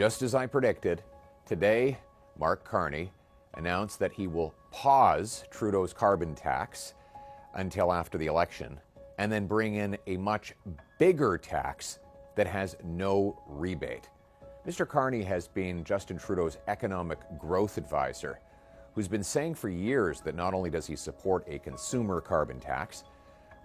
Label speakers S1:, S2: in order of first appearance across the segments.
S1: Just as I predicted, today, Mark Carney announced that he will pause Trudeau's carbon tax until after the election and then bring in a much bigger tax that has no rebate. Mr. Carney has been Justin Trudeau's economic growth advisor, who's been saying for years that not only does he support a consumer carbon tax,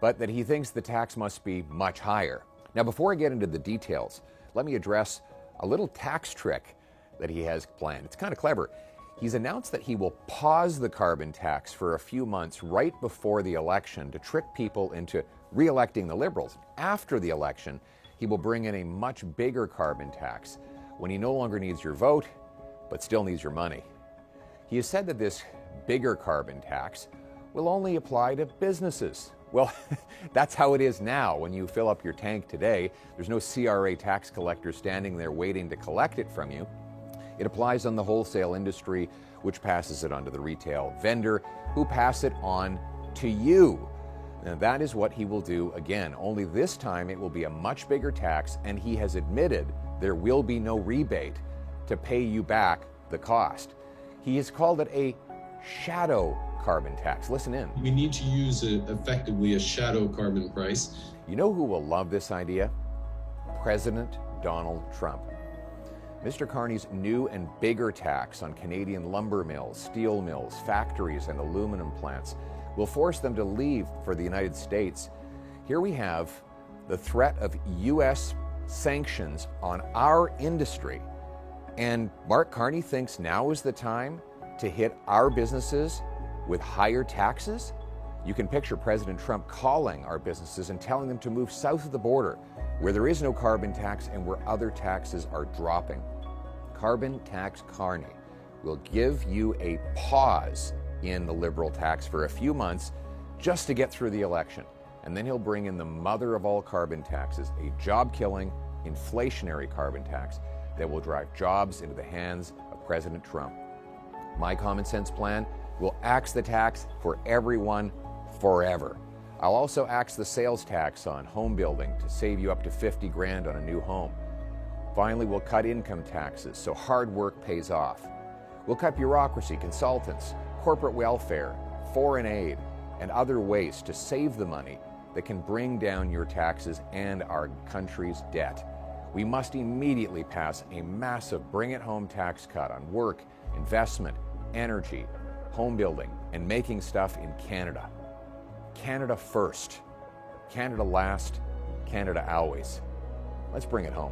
S1: but that he thinks the tax must be much higher. Now, before I get into the details, let me address a little tax trick that he has planned. It's kind of clever. He's announced that he will pause the carbon tax for a few months right before the election to trick people into re-electing the Liberals. After the election, he will bring in a much bigger carbon tax when he no longer needs your vote, but still needs your money. He has said that this bigger carbon tax will only apply to businesses. Well, that's how it is now. When you fill up your tank today, there's no CRA tax collector standing there waiting to collect it from you. It applies on the wholesale industry, which passes it on to the retail vendor, who pass it on to you. Now, that is what he will do again, only this time it will be a much bigger tax, and he has admitted there will be no rebate to pay you back the cost. He has called it a shadow carbon tax. Listen in.
S2: We need to use effectively a shadow carbon price.
S1: You know who will love this idea? President Donald Trump. Mr. Carney's new and bigger tax on Canadian lumber mills, steel mills, factories, and aluminum plants will force them to leave for the United States. Here we have the threat of U.S. sanctions on our industry. And Mark Carney thinks now is the time to hit our businesses with higher taxes? You can picture President Trump calling our businesses and telling them to move south of the border, where there is no carbon tax and where other taxes are dropping. Carbon Tax Carney will give you a pause in the Liberal tax for a few months just to get through the election. And then he'll bring in the mother of all carbon taxes, a job-killing, inflationary carbon tax that will drive jobs into the hands of President Trump. My common sense plan will axe the tax for everyone forever. I'll also axe the sales tax on home building to save you up to $50,000 on a new home. Finally, we'll cut income taxes so hard work pays off. We'll cut bureaucracy, consultants, corporate welfare, foreign aid, and other waste to save the money that can bring down your taxes and our country's debt. We must immediately pass a massive bring-it-home tax cut on work, investment, energy, home building, and making stuff in Canada. Canada first. Canada last. Canada always. Let's bring it home.